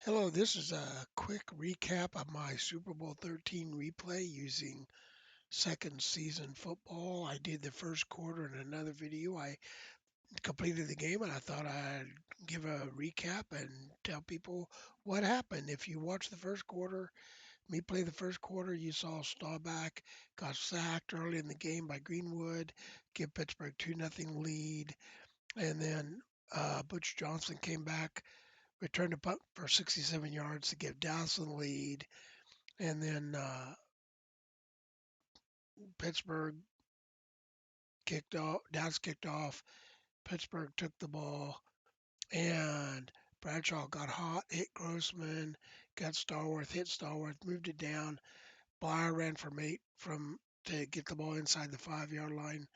Hello, this is a quick recap of my Super Bowl 13 replay using second season football. I did the first quarter in another video. I completed the game and I thought I'd give a recap and tell people what happened. If you watched the first quarter, me play the first quarter, you saw Staubach got sacked early in the game by Greenwood, give Pittsburgh 2-0 lead, and then Butch Johnson came back, returned a punt for 67 yards to give Dallas the lead. And then Pittsburgh kicked off, Dallas kicked off. Pittsburgh took the ball, and Bradshaw got hot, hit Grossman, got Starworth, hit Starworth, moved it down. Blyer ran from to get the ball inside the 5 yard line.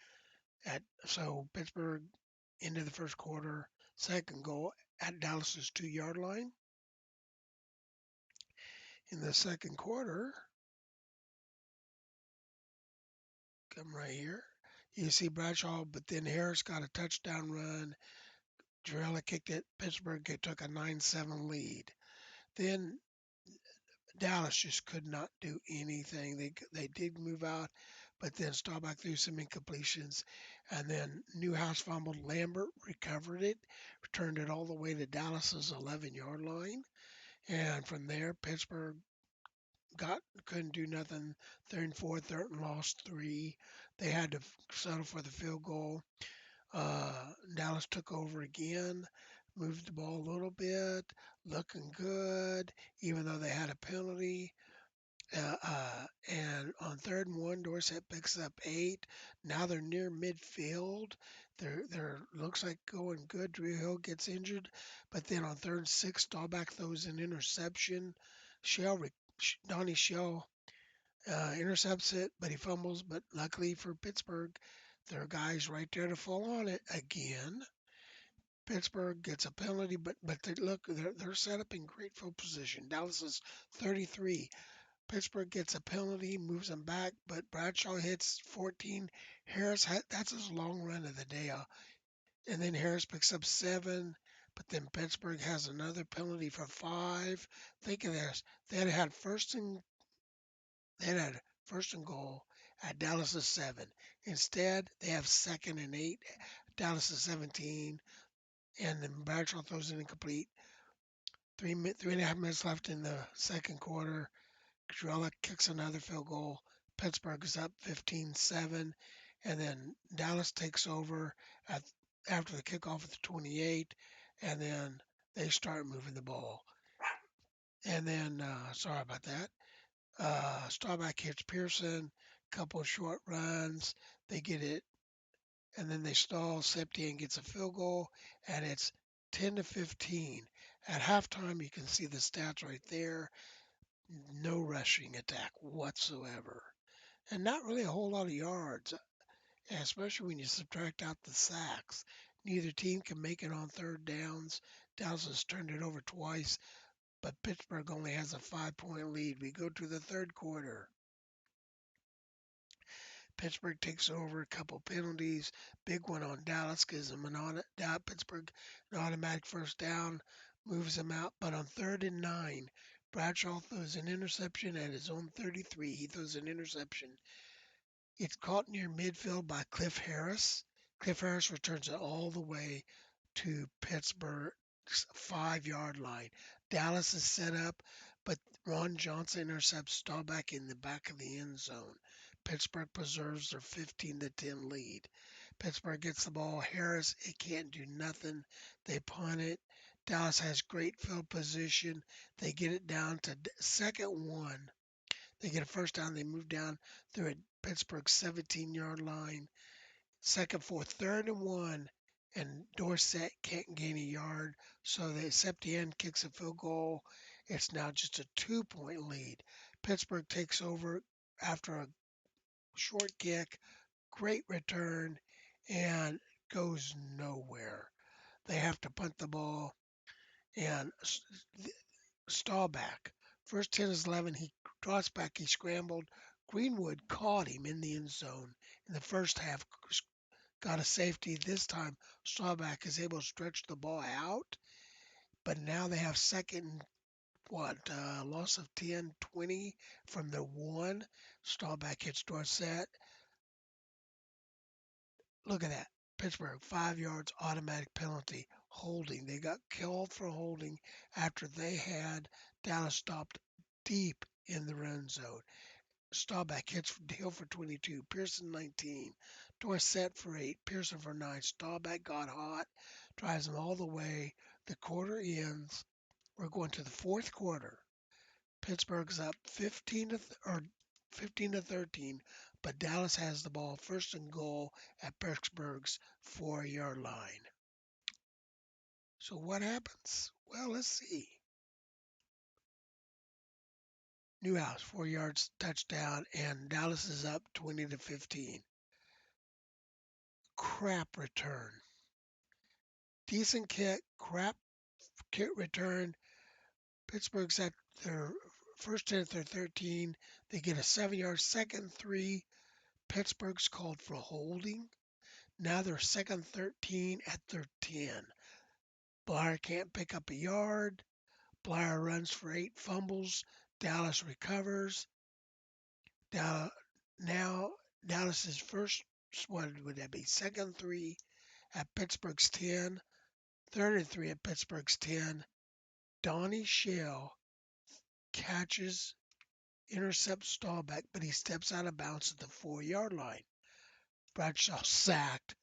So Pittsburgh into the first quarter, second goal at Dallas's 2 yard line. In the second quarter, come right here. You see Bradshaw, but then Harris got a touchdown run. Jarrella kicked it. Pittsburgh took a 9-7 lead. Then Dallas just could not do anything. They did move out, but then Staubach threw some incompletions, and then Newhouse fumbled. Lambert recovered it, returned it all the way to Dallas's 11 yard line, and from there Pittsburgh got couldn't do nothing. Third and fourth, third and lost three. They had to settle for the field goal. Dallas took over again, moved the ball a little bit, looking good, even though they had a penalty. And on third and one, Dorsett picks up 8. Now they're near midfield. They're looks like going good. Drew Hill gets injured, but then on third and 6, Staubach throws an interception. Shell, Donnie Shell intercepts it, but he fumbles. But luckily for Pittsburgh, there are guys right there to fall on it again. Pittsburgh gets a penalty, but they're set up in great field position. Dallas is 33. Pittsburgh gets a penalty, moves them back, but Bradshaw hits 14. That's his long run of the day, and then Harris picks up 7. But then Pittsburgh has another penalty for 5. Think of this: they had first and goal at Dallas's 7. Instead, they have second and 8, Dallas's 17, and then Bradshaw throws it incomplete. 3.5 minutes left in the second quarter. Drella kicks another field goal. Pittsburgh is up 15-7, and then Dallas takes over at after the kickoff at the 28, and then they start moving the ball. And then, sorry about that. Starback hits Pearson, couple of short runs. They get it, and then they stall. Septien gets a field goal, and it's 10-15. At halftime, you can see the stats right there. No rushing attack whatsoever, and not really a whole lot of yards, especially when you subtract out the sacks. Neither team can make it on third downs. Dallas has turned it over twice, but Pittsburgh only has a 5 point lead. We go to the third quarter. Pittsburgh takes over, a couple penalties. Big one on Dallas gives them Pittsburgh an automatic first down, moves them out. But on third and 9, Bradshaw throws an interception at his own 33. He throws an interception. It's caught near midfield by Cliff Harris. Cliff Harris returns it all the way to Pittsburgh's 5 yard line. Dallas is set up, but Ron Johnson intercepts Staubach in the back of the end zone. Pittsburgh preserves their 15-10 lead. Pittsburgh gets the ball. Harris, it can't do nothing. They punt it. Dallas has great field position. They get it down to second one. They get a first down. They move down through a Pittsburgh 17 yard line. Second, fourth, third and 1, and Dorsett can't gain a yard. So they Septien kicks a field goal. It's now just a 2 point lead. Pittsburgh takes over after a short kick, great return, and goes nowhere. They have to punt the ball and Staubach. First 10 is 11. He drops back. He scrambled. Greenwood caught him in the end zone in the first half, got a safety. This time, Staubach is able to stretch the ball out, but now they have second loss of 10-20 from the one. Staubach hits Dorsett. Look at that. Pittsburgh, 5 yards, automatic penalty, holding. They got called for holding after they had Dallas stopped deep in the run zone. Staubach hits Hill for 22, Pearson 19, Dorsett for 8, Pearson for 9. Staubach got hot, drives them all the way. The quarter ends. We're going to the fourth quarter. Pittsburgh's up 15 to 13, but Dallas has the ball first and goal at Pittsburgh's 4-yard line. So what happens? Well, let's see. Newhouse 4 yards touchdown, and Dallas is up 20 to 15. Crap return. Decent kick, crap kick return. Pittsburgh's at their first 10 at their 13. They get a 7-yard second 3. Pittsburgh's called for holding. Now they're second 13 at their 10. Blair can't pick up a yard. Blair runs for 8, fumbles. Dallas recovers. Now Dallas's first, what would that be? Second 3 at Pittsburgh's 10. Third and 3 at Pittsburgh's 10. Donnie Shell catches, intercepts Staubach, but he steps out of bounds at the 4-yard line. Bradshaw sacked,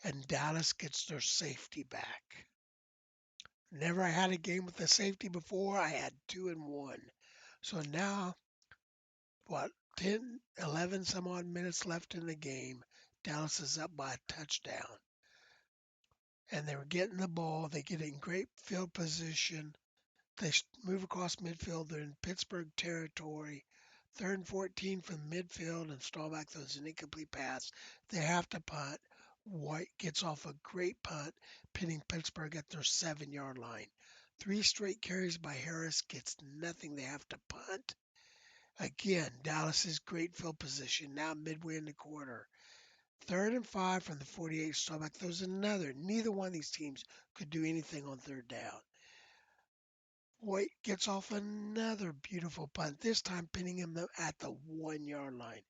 and Dallas gets their safety back. Never had a game with a safety before. I had 2 and 1. So now, 10, 11 some odd minutes left in the game. Dallas is up by a touchdown. And they were getting the ball. They get in great field position. They move across midfield. They're in Pittsburgh territory. Third and 14 from midfield, and Staubach throws an incomplete pass. They have to punt. White gets off a great punt, pinning Pittsburgh at their 7-yard line. 3 straight carries by Harris, gets nothing. They have to punt. Again, Dallas's great field position, now midway in the quarter. Third and 5 from the 48. Staubach throws another. Neither one of these teams could do anything on third down. White gets off another beautiful punt, this time pinning him at the 1-yard line.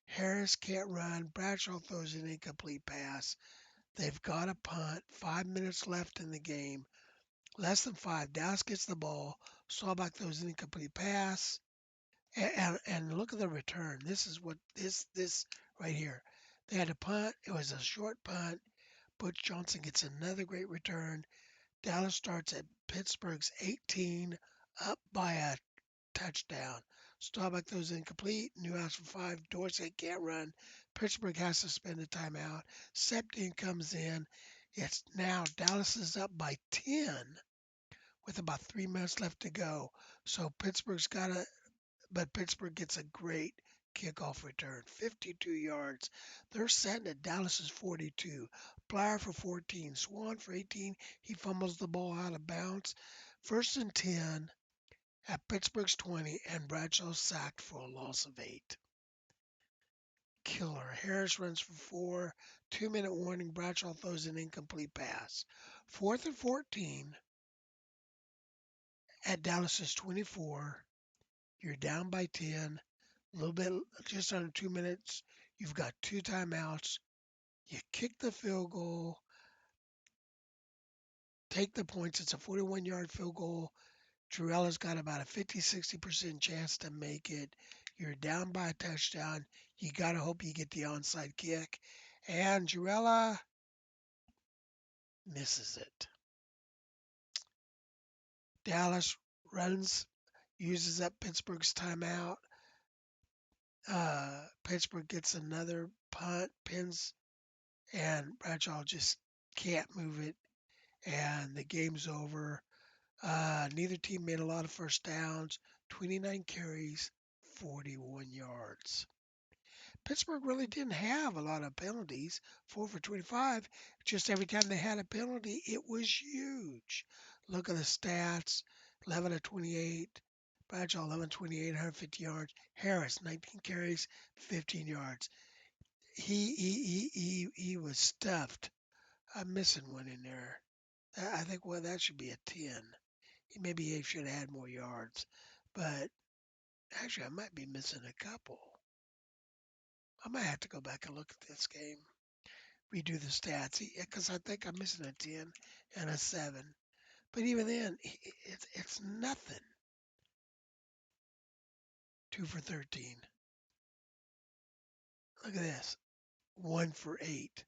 Harris can't run. Bradshaw throws an incomplete pass. They've got a punt. 5 minutes left in the game. Less than 5. Dallas gets the ball. Staubach throws an incomplete pass. And look at the return. This is what this right here. They had a punt. It was a short punt. Butch Johnson gets another great return. Dallas starts at Pittsburgh's 18, up by a touchdown. Staubach throws incomplete. Newhouse for 5. Dorsett can't run. Pittsburgh has to spend a timeout. Septine comes in. It's now Dallas is up by 10 with about 3 minutes left to go. So Pittsburgh gets a great kickoff return, 52 yards. They're setting at Dallas's 42. Blair for 14, Swan for 18. He fumbles the ball out of bounds. First and 10 at Pittsburgh's 20, and Bradshaw sacked for a loss of 8. Killer. Harris runs for 4. 2-minute warning. Bradshaw throws an incomplete pass. Fourth and 14 at Dallas's 24. You're down by 10. A little bit, just under 2 minutes. You've got 2 timeouts. You kick the field goal, take the points. It's a 41-yard field goal. Jurella's got about a 50-60% chance to make it. You're down by a touchdown. You got to hope you get the onside kick. And Jurella misses it. Dallas uses up Pittsburgh's timeout. Pittsburgh gets another punt, pins, and Bradshaw just can't move it, and the game's over. Neither team made a lot of first downs. 29 carries, 41 yards. Pittsburgh really didn't have a lot of penalties. 4 for 25. Just every time they had a penalty, it was huge. Look at the stats. 11 of 28. Bradshaw 11-28, 150 yards. Harris 19 carries, 15 yards. He was stuffed. I'm missing one in there. I think that should be a 10. maybe he should have had more yards. But actually, I might be missing a couple. I might have to go back and look at this game, redo the stats, because I think I'm missing a 10 and a 7. But even then, it's nothing. 2 for 13. Look at this. 1 for 8.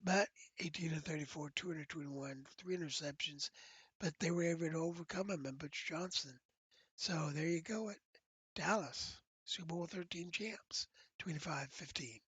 But 18 to 34, 221, 3 interceptions. But they were able to overcome him and Butch Johnson. So there you go. Dallas, Super Bowl 13 champs, 25-15.